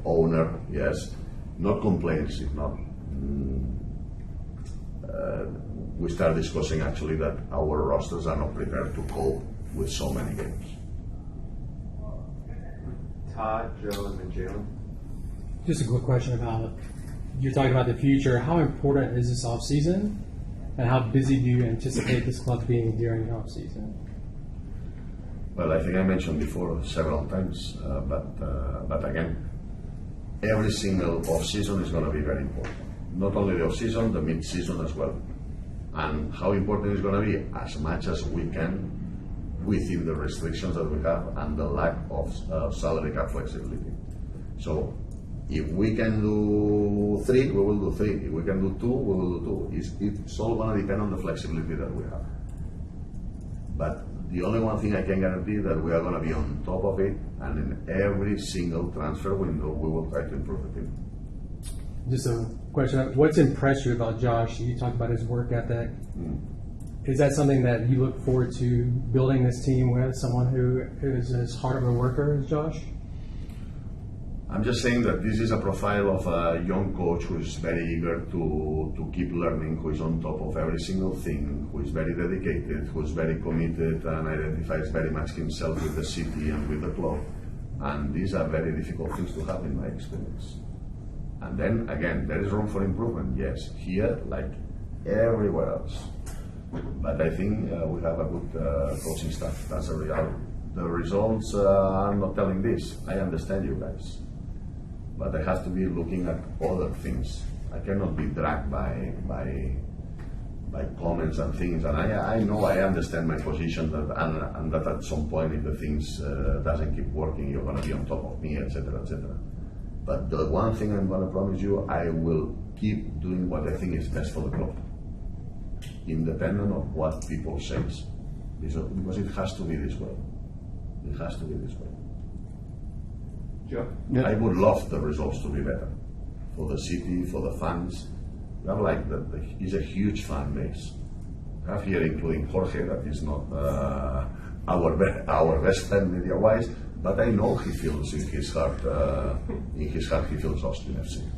owner, yes, not complains, if not. We start discussing actually that our rosters are not prepared to cope with so many games. Todd, Joe, and then Jalen. Just a quick question about, you're talking about the future. How important is this off season, and how busy do you anticipate this club being during the off season? Well, I think I mentioned before several times, but again, every single off season is going to be very important. Not only the off season, the mid season as well. And how important it's going to be? As much as we can, within the restrictions that we have and the lack of salary cap flexibility. So if we can do 3, we will do 3. If we can do 2, we will do 2. It's all going to depend on the flexibility that we have. But the only one thing I can guarantee is that we are going to be on top of it, and in every single transfer window, we will try to improve the team. Just a question, what's impressed you about Josh? You talked about his work ethic. Is that something that you look forward to building this team with, someone who is as hard of a worker as Josh? I'm just saying that this is a profile of a young coach who is very eager to keep learning, who is on top of every single thing, who is very dedicated, who is very committed and identifies very much himself with the city and with the club. And these are very difficult things to have in my experience. And then again, there is room for improvement, yes, here like everywhere else. But I think we have a good coaching staff. That's a reality. The results are not telling this. I understand you guys. But I have to be looking at other things. I cannot be dragged by comments and things. And I know, I understand my position and that at some point if the things doesn't keep working, you're going to be on top of me, etc., etc. But the one thing I'm going to promise you, I will keep doing what I think is best for the club, independent of what people say. Because it has to be this way. It has to be this way. Joe? I would love the results to be better for the city, for the fans. We have like he's a huge fan base. We have here, including Jorge, that is not our best friend media-wise, but I know he feels in his heart he feels Austin FC.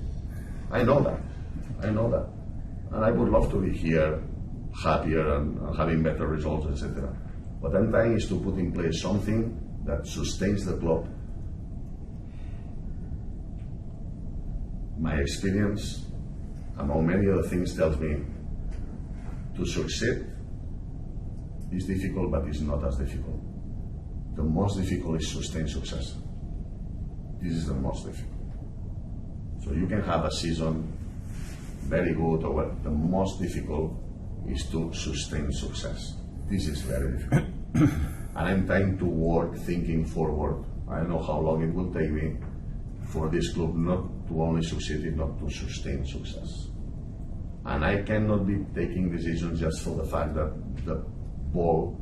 I know that, and I would love to be here, happier and having better results, etc. What I'm trying is to put in place something that sustains the club. My experience, among many other things, tells me to succeed is difficult, but it's not as difficult. The most difficult is sustain success. This is the most difficult. So you can have a season very good or what. The most difficult is to sustain success. This is very difficult. And I'm trying to work thinking forward. I don't know how long it will take me for this club not to only succeed, not to sustain success. And I cannot be taking decisions just for the fact that the ball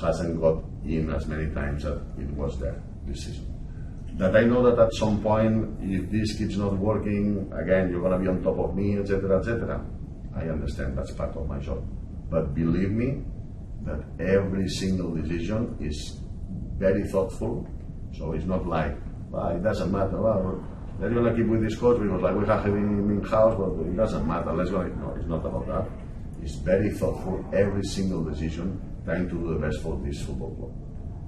hasn't got in as many times as it was there this season. That I know that at some point, if this keeps not working, again, you're going to be on top of me, etc., etc. I understand, that's part of my job. But believe me, that every single decision is very thoughtful. So it's not like, it doesn't matter. Well, let's gonna keep with this coach because like we have him in-house, but it doesn't matter. No, it's not about that. It's very thoughtful. Every single decision trying to do the best for this football club,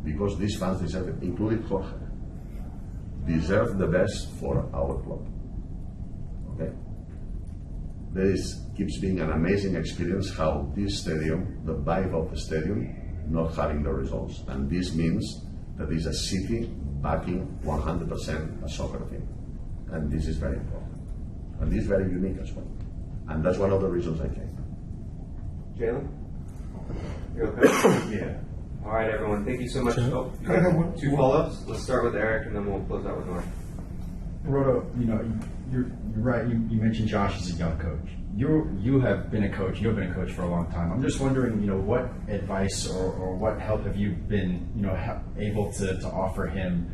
because these fans deserve it, including Jorge, deserve the best for our club. Okay. This keeps being an amazing experience. How this stadium, the vibe of the stadium, not having the results, and this means that it's a city backing 100% a soccer team. And this is very important. And this is very unique as well. And that's one of the reasons I came. Jalen? You're okay? Yeah. All right, everyone. Thank you so much. Oh, you got 2 follow-ups? Let's start with Eric, and then we'll close out with Norm. Rodo, you're right. You mentioned Josh as a young coach. You have been a coach. You've been a coach for a long time. I'm just wondering, what advice or what help have you been, able to offer him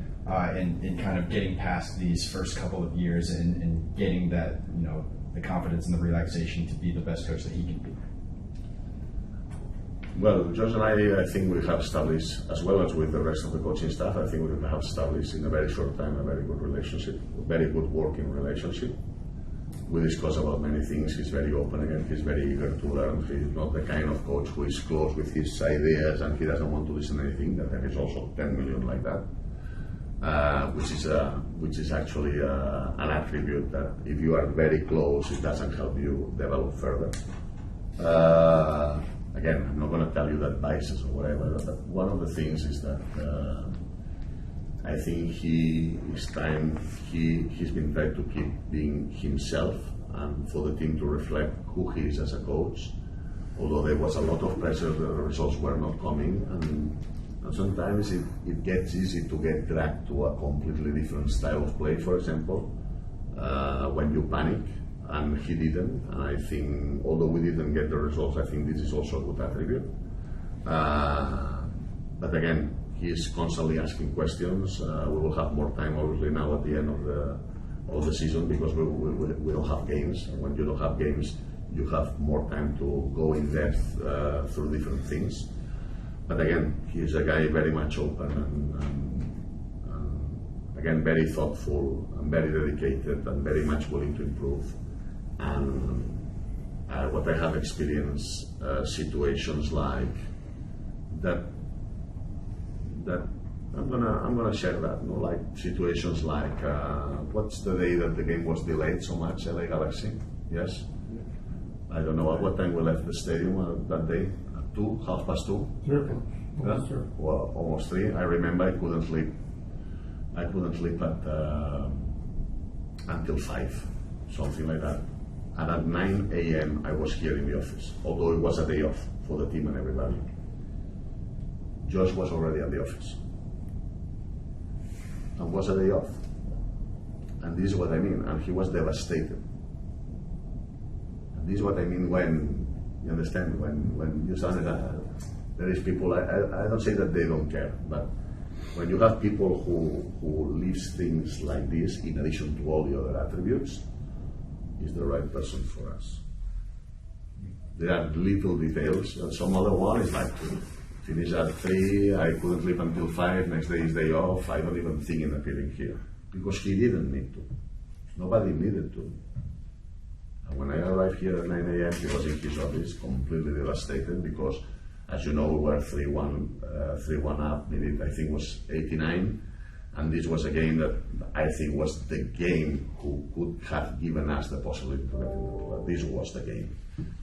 in kind of getting past these first couple of years and getting that, the confidence and the relaxation to be the best coach that he can be? Well, Josh and I think we have established, as well as with the rest of the coaching staff, I think we have established in a very short time a very good relationship, a very good working relationship. We discuss about many things. He's very open and he's very eager to learn. He's not the kind of coach who is close with his ideas and he doesn't want to listen to anything. That there is also 10 million like that, which is actually an attribute that if you are very close, it doesn't help you develop further. Again, I'm not going to tell you that biases or whatever, but one of the things is that I think he's been trying to keep being himself and for the team to reflect who he is as a coach. Although there was a lot of pressure, the results were not coming, and sometimes it gets easy to get dragged to a completely different style of play, for example, when you panic. And he didn't, and I think, although we didn't get the results, I think this is also a good attribute. But again, he is constantly asking questions. We will have more time, obviously, now at the end of the season because we don't have games. And when you don't have games, you have more time to go in depth through different things. But again, he is a guy very much open and again, very thoughtful and very dedicated and very much willing to improve. And what I have experienced, situations like that I'm gonna share that. No? Like situations like what's the day that the game was delayed so much? LA Galaxy. Yes. I don't know at what time we left the stadium that day. At 2, 2:30. Yeah? Sure. Well, almost 3. I remember I couldn't sleep. I couldn't sleep until 5, something like that. And at 9 a.m. I was here in the office, although it was a day off for the team and everybody. Josh was already at the office. And was a day off. And this is what I mean. And he was devastated. And this is what I mean when, you understand, when you sound there is people, I don't say that they don't care, but when you have people who lives things like this, in addition to all the other attributes, is the right person for us. There are little details. Some other one is like, finish at 3, I couldn't sleep until 5, next day is day off, I don't even think in appearing here. Because he didn't need to. Nobody needed to. And when I arrived here at 9 a.m., he was in his office, completely devastated, because, as you know, we were 3-1 up, minute I think was 89, and this was a game that I think was the game who could have given us the possibility to get into the playoffs. This was the game.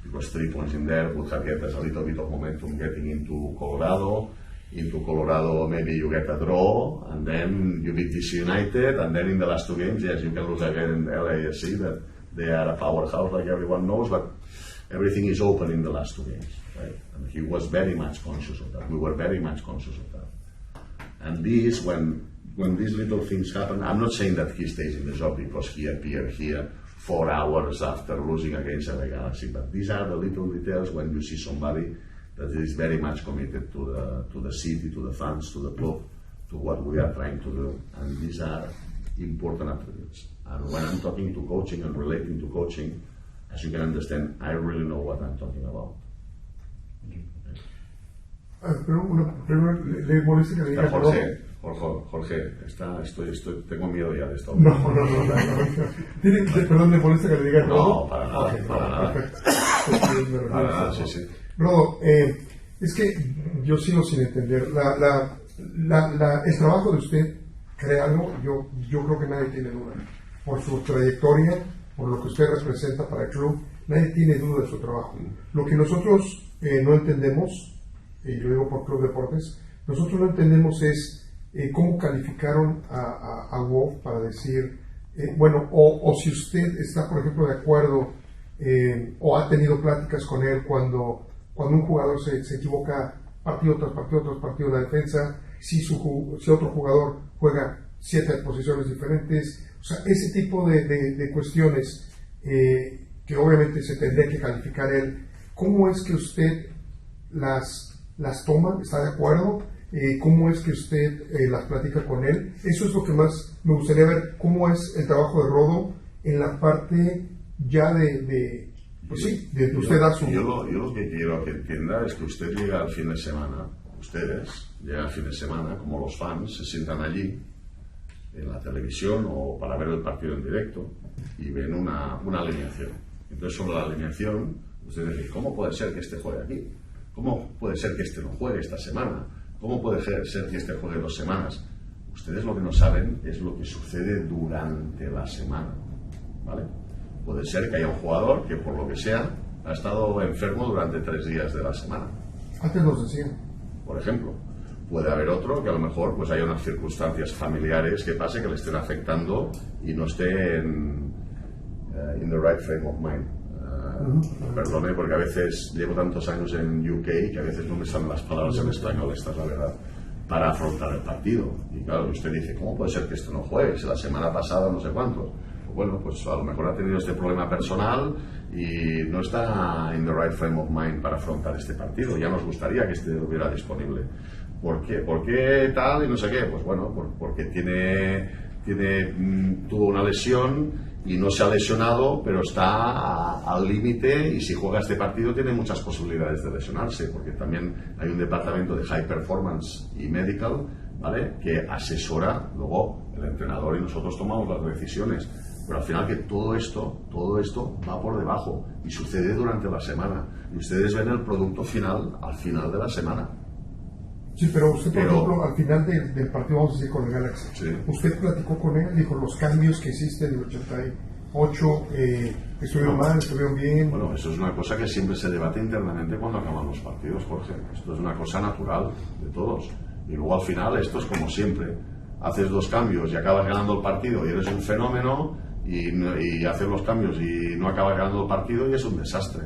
Because 3 points in there would have given us a little bit of momentum getting into Colorado. Into Colorado, maybe you get a draw, and then you beat DC United, and then in the last 2 games, yes, you can lose again in LAFC, that they are a powerhouse like everyone knows, but everything is open in the last 2 games, right? And he was very much conscious of that. We were very much conscious of that. And this, when these little things happen, I'm not saying that he stays in the job because he appeared here 4 hours after losing against LA Galaxy, but these are the little details when you see somebody that is very much committed to the city, to the fans, to the club, to what we are trying to do. And these are important attributes. And when I'm talking to coaching and relating to coaching, as you can understand, I really know what I'm talking about. Pero primero le molesta que le diga Jorge, tengo miedo ya de esto. No. Perdón, le molesta que le diga No, para nada, para nada. Para nada, sí. Rodo, es que yo sigo sin entender. El trabajo de usted, créalo, yo creo que nadie tiene duda. Por su trayectoria, por lo que usted representa para el club, nadie tiene duda de su trabajo. Lo que nosotros no entendemos, y lo digo por Club Deportes, nosotros no entendemos es cómo calificaron a Wolf para decir, o si usted está, por ejemplo, de acuerdo o ha tenido pláticas con él cuando un jugador se equivoca partido tras partido en la defensa, si otro jugador juega 7 posiciones diferentes, o sea, ese tipo de cuestiones que obviamente se tendría que calificar él. ¿Cómo es que usted las toma? ¿Está de acuerdo? ¿Cómo es que usted las platica con él? Eso es lo que más me gustaría ver, cómo es el trabajo de Rodo en la parte ya de usted dar su... Yo lo que quiero que entienda es que usted llega al fin de semana, ustedes llegan al fin de semana, como los fans, se sientan allí, en la televisión o para ver el partido en directo, y ven una alineación. Entonces, sobre la alineación, ustedes dicen, ¿cómo puede ser que este juegue aquí? ¿Cómo puede ser que este no juegue esta semana? ¿Cómo puede ser que este juegue 2 semanas? Ustedes lo que no saben es lo que sucede durante la semana, ¿vale? Puede ser que haya un jugador que, por lo que sea, ha estado enfermo durante 3 días de la semana. Antes nos decían. Por ejemplo, puede haber otro que a lo mejor pues haya unas circunstancias familiares que pase que le estén afectando y no esté in the right frame of mind. Perdone, porque a veces llevo tantos años en UK que a veces no me salen las palabras en español, esta es la verdad, para afrontar el partido. Y claro, usted dice, ¿cómo puede ser que esto no juegue? Si la semana pasada no sé cuántos. Bueno, pues a lo mejor ha tenido este problema personal y no está in the right frame of mind para afrontar este partido. Ya nos gustaría que este hubiera disponible. ¿Por qué? ¿Por qué tal y no sé qué? Pues bueno, porque tuvo una lesión y no se ha lesionado, pero está al límite, y si juega este partido tiene muchas posibilidades de lesionarse, porque también hay un departamento de high performance y medical ¿vale? Que asesora, luego el entrenador y nosotros tomamos las decisiones. Pero al final que todo esto va por debajo y sucede durante la semana. Y ustedes ven el producto final al final de la semana. Sí, pero usted, por ejemplo, al final del partido, vamos a decir, con el Galaxy, Sí. usted platicó con él, dijo, los cambios que hiciste en el 88, estuvieron mal, estuvieron bien. Bueno, eso es una cosa que siempre se debate internamente cuando acaban los partidos, Jorge. Esto es una cosa natural de todos. Y luego al final esto es como siempre. Haces 2 cambios y acabas ganando el partido y eres un fenómeno, y haces los cambios y no acabas ganando el partido y es un desastre.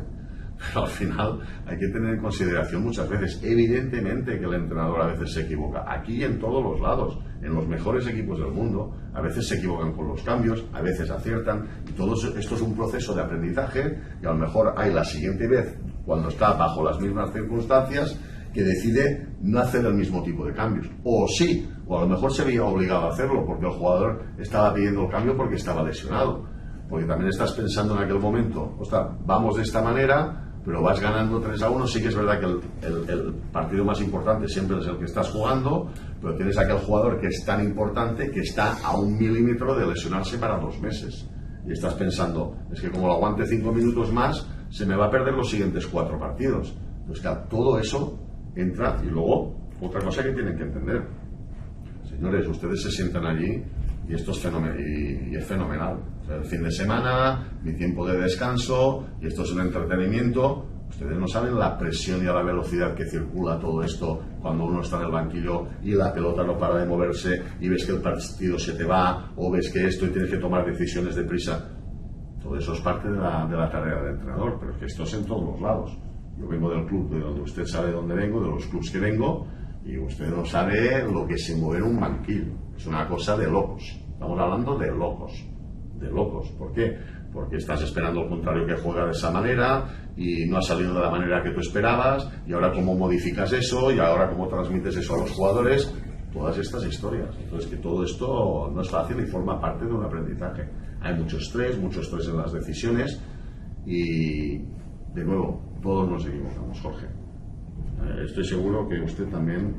Pero al final hay que tener en consideración muchas veces, evidentemente, que el entrenador a veces se equivoca. Aquí y en todos los lados, en los mejores equipos del mundo, a veces se equivocan con los cambios, a veces aciertan, y todo esto es un proceso de aprendizaje, y a lo mejor hay la siguiente vez, cuando está bajo las mismas circunstancias, que decide no hacer el mismo tipo de cambios. O sí, o a lo mejor se veía obligado a hacerlo porque el jugador estaba pidiendo el cambio porque estaba lesionado. Porque también estás pensando en aquel momento, ostras, vamos de esta manera, pero vas ganando 3-1. Sí que es verdad que el partido más importante siempre es el que estás jugando, pero tienes aquel jugador que es tan importante que está a 1 milímetro de lesionarse para 2 meses. Y estás pensando, es que como lo aguante 5 minutos más, se me va a perder los siguientes 4 partidos. Entonces, claro, todo eso entra. Y luego, otra cosa que tienen que entender, señores, ustedes se sientan allí y esto es fenomenal. O sea, el fin de semana, mi tiempo de descanso, y esto es un entretenimiento. Ustedes no saben la presión y a la velocidad que circula todo esto cuando uno está en el banquillo y la pelota no para de moverse y ves que el partido se te va, o ves que esto y tienes que tomar decisiones deprisa. Todo eso es parte de la tarea del entrenador, pero es que esto es en todos los lados. Yo vengo del club de donde usted sabe dónde vengo, de los clubs que vengo, y usted no sabe lo que se mueve en un banquillo. Es una cosa de locos. Estamos hablando de locos. De locos. ¿Por qué? Porque estás esperando al contrario que juega de esa manera y no ha salido de la manera que tú esperabas, y ahora cómo modificas eso, y ahora cómo transmites eso a los jugadores. Todas estas historias. Entonces, que todo esto no es fácil y forma parte de un aprendizaje. Hay mucho estrés en las decisiones, y de nuevo, todos nos equivocamos, Jorge. Estoy seguro que usted también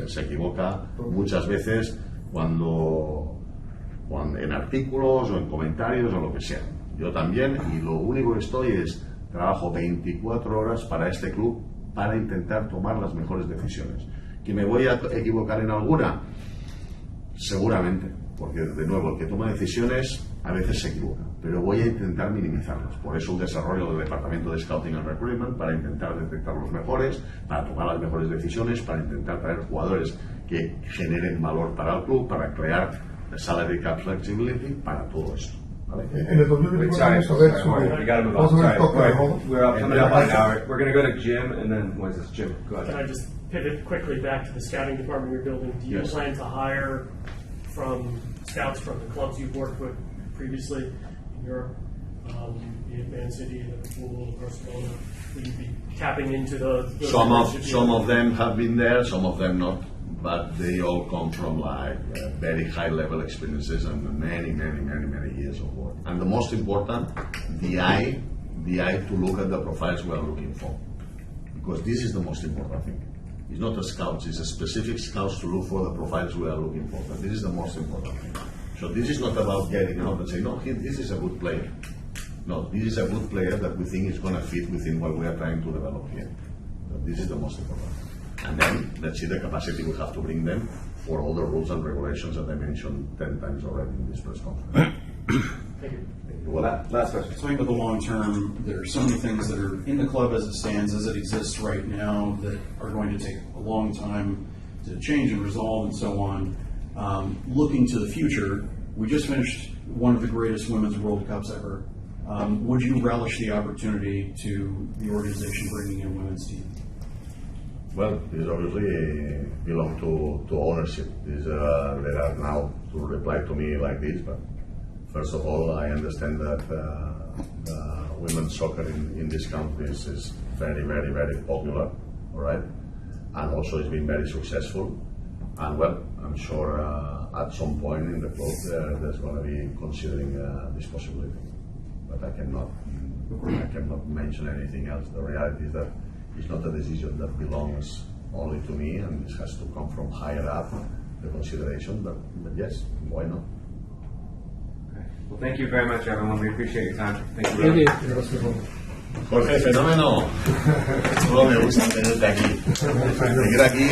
se equivoca muchas veces cuando en artículos o en comentarios o lo que sea. Yo también, y lo único que estoy es trabajo 24 horas para este club para intentar tomar las mejores decisiones. ¿Que me voy a equivocar en alguna? Seguramente, porque de nuevo el que toma decisiones a veces se equivoca, pero voy a intentar minimizarlas. Por eso el desarrollo del departamento de Scouting and Recruitment, para intentar detectar los mejores, para tomar las mejores decisiones, para intentar traer jugadores que generen valor para el club, para crear salary cap flexibility, para todo esto. ¿Vale? En el 2021 vamos a ver vamos a ver el toque de moda. We're coming up on an hour. We're going to go to Jim, and then what is this, Jim? Go Can I ahead. just pivot quickly back to the scouting department you're building? Do you Yes. plan to hire from scouts from the clubs you've worked with previously in Europe, be it Man City, Liverpool, Barcelona? Will you be tapping into those Some of them have been there, some of them not, but they all come from like very high level experiences and many years of work. And the most important, the eye to look at the profiles we are looking for, because this is the most important thing. It's not the scouts, it's a specific scouts to look for the profiles we are looking for. But this is the most important thing. So this is not about getting out and saying, no, this is a good player. No, this is a good player that we think is going to fit within what we are trying to develop here. But this is the most important. And then let's see the capacity we have to bring them for all the rules and regulations that I mentioned 10 times already in this press conference. Thank you. Well, last question. Talking about the long term, there are so many things that are in the club as it stands, as it exists right now, that are going to take a long time to change and resolve and so on. Looking to the future, we just finished one of the greatest Women's World Cups ever. Would you relish the opportunity to the organization bringing in a women's team? Well, this obviously belongs to ownership. They are now to reply to me like this, but first of all, I understand that women's soccer in this country is very popular, all right? And also it's been very successful. And well, I'm sure at some point in the club there's going to be considering this possibility. But I cannot mention anything else. The reality is that it's not a decision that belongs only to me, and this has to come from higher up, the consideration. But yes, why not? Okay. Well, thank you very much, everyone. We appreciate your time. Thank you. Thank you. Gracias, Ron. Jorge, fenómeno. Todo me gusta tenerte aquí. Seguir aquí